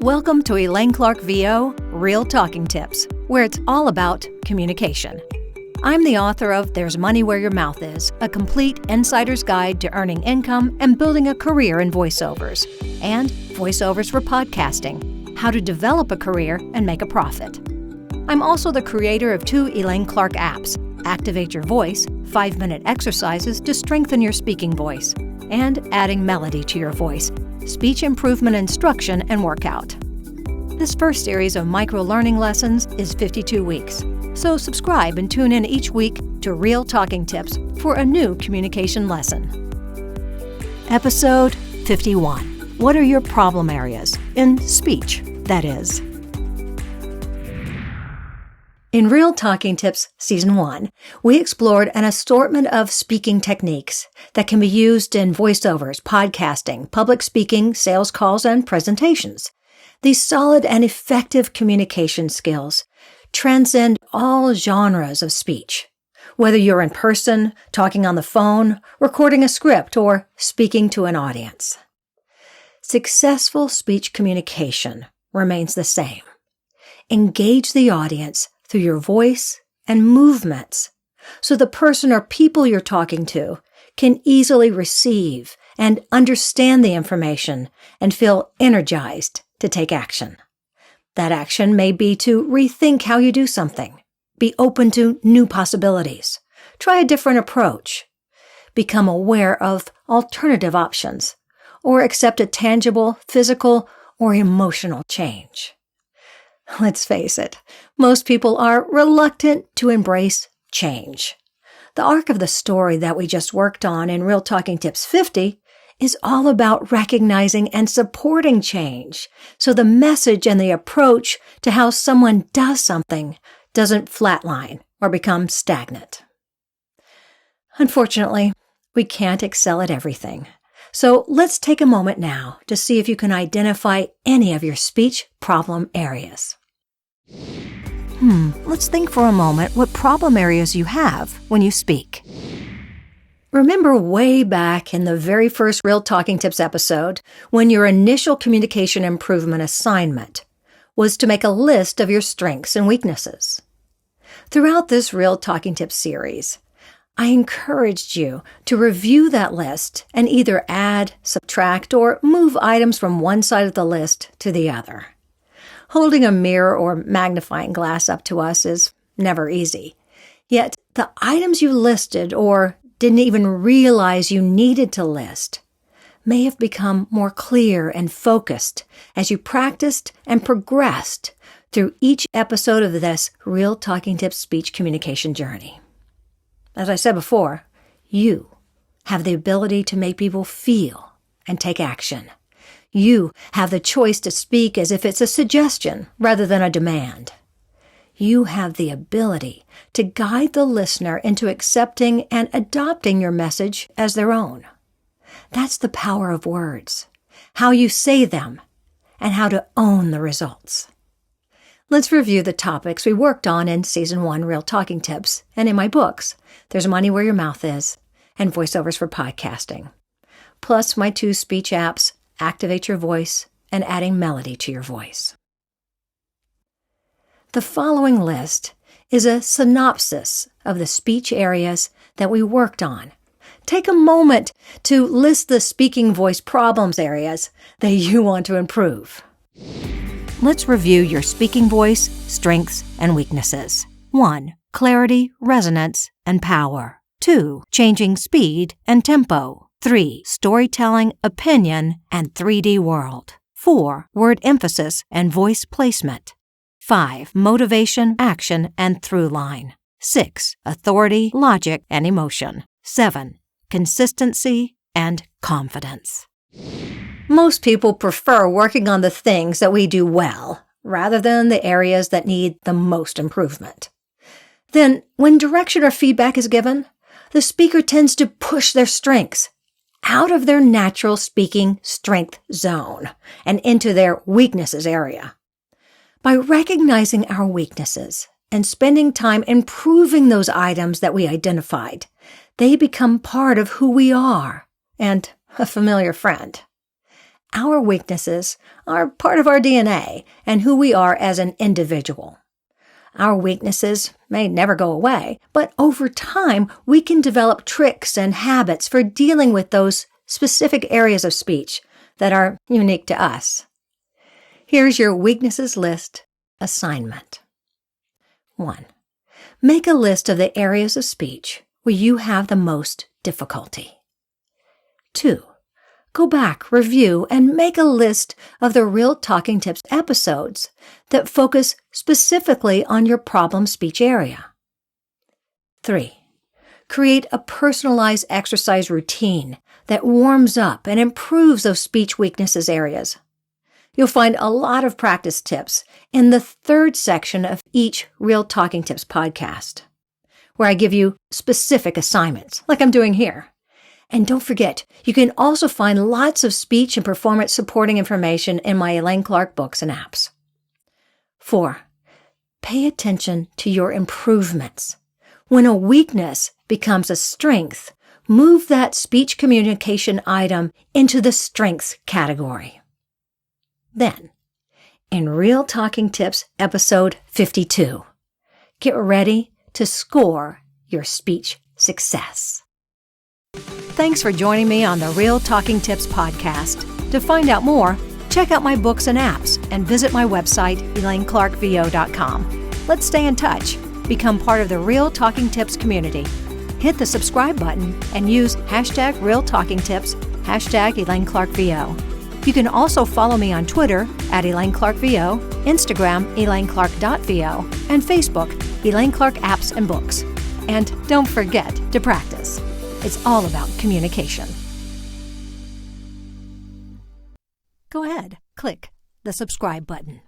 Welcome to Elaine Clark VO Real Talking Tips, where it's all about communication. I'm the author of There's Money Where Your Mouth Is, a complete insider's guide to earning income and building a career in voiceovers, and voiceovers for podcasting, how to develop a career and make a profit. I'm also the creator of 2 Elaine Clark apps, Activate Your Voice, 5-minute exercises to strengthen your speaking voice, and Adding Melody to Your Voice, speech improvement instruction and workout. This first series of micro-learning lessons is 52 weeks, so subscribe and tune in each week to Real Talking Tips for a new communication lesson. Episode 51. What are your problem areas? In speech, that is. In Real Talking Tips Season 1, we explored an assortment of speaking techniques that can be used in voiceovers, podcasting, public speaking, sales calls, and presentations. These solid and effective communication skills transcend all genres of speech, whether you're in person, talking on the phone, recording a script, or speaking to an audience. Successful speech communication remains the same. Engage the audience through your voice and movements, so the person or people you're talking to can easily receive and understand the information and feel energized to take action. That action may be to rethink how you do something, be open to new possibilities, try a different approach, become aware of alternative options, or accept a tangible, physical, or emotional change. Let's face it, most people are reluctant to embrace change. The arc of the story that we just worked on in Real Talking Tips 50 is all about recognizing and supporting change, so the message and the approach to how someone does something doesn't flatline or become stagnant. Unfortunately, we can't excel at everything. So let's take a moment now to see if you can identify any of your speech problem areas. Let's think for a moment what problem areas you have when you speak. Remember way back in the very first Real Talking Tips episode when your initial communication improvement assignment was to make a list of your strengths and weaknesses. Throughout this Real Talking Tips series, I encouraged you to review that list and either add, subtract, or move items from one side of the list to the other. Holding a mirror or magnifying glass up to us is never easy. Yet, the items you listed or didn't even realize you needed to list may have become more clear and focused as you practiced and progressed through each episode of this Real Talking Tips speech communication journey. As I said before, you have the ability to make people feel and take action. You have the choice to speak as if it's a suggestion rather than a demand. You have the ability to guide the listener into accepting and adopting your message as their own. That's the power of words, how you say them, and how to own the results. Let's review the topics we worked on in Season 1 Real Talking Tips and in my books, There's Money Where Your Mouth Is, and Voiceovers for Podcasting, plus my 2 speech apps, Activate Your Voice and Adding Melody to Your Voice. The following list is a synopsis of the speech areas that we worked on. Take a moment to list the speaking voice problems areas that you want to improve. Let's review your speaking voice, strengths, and weaknesses. 1. Clarity, resonance, and power. 2. Changing speed and tempo. 3. Storytelling, opinion, and 3D world. 4. Word emphasis and voice placement. 5. Motivation, action, and through line. 6. Authority, logic, and emotion. 7. Consistency and confidence. Most people prefer working on the things that we do well, rather than the areas that need the most improvement. Then, when direction or feedback is given, the speaker tends to push their strengths out of their natural speaking strength zone and into their weaknesses area. By recognizing our weaknesses and spending time improving those items that we identified, they become part of who we are and a familiar friend. Our weaknesses are part of our DNA and who we are as an individual. Our weaknesses may never go away, but over time, we can develop tricks and habits for dealing with those specific areas of speech that are unique to us. Here's your weaknesses list assignment. 1. Make a list of the areas of speech where you have the most difficulty. 2. Go back, review, and make a list of the Real Talking Tips episodes that focus specifically on your problem speech area. 3. Create a personalized exercise routine that warms up and improves those speech weaknesses areas. You'll find a lot of practice tips in the 3rd section of each Real Talking Tips podcast, where I give you specific assignments, like I'm doing here. And don't forget, you can also find lots of speech and performance supporting information in my Elaine Clark books and apps. 4. Pay attention to your improvements. When a weakness becomes a strength, move that speech communication item into the strengths category. Then, in Real Talking Tips episode 52, get ready to score your speech success. Thanks for joining me on the Real Talking Tips podcast. To find out more, check out my books and apps and visit my website, ElaineClarkVO.com. Let's stay in touch. Become part of the Real Talking Tips community. Hit the subscribe button and use hashtag Real Talking Tips, hashtag ElaineClarkVO. You can also follow me on Twitter at ElaineClarkVO, Instagram ElaineClark.VO, and Facebook Elaine Clark Apps and Books. And don't forget to practice. It's all about communication. Go ahead, click the subscribe button.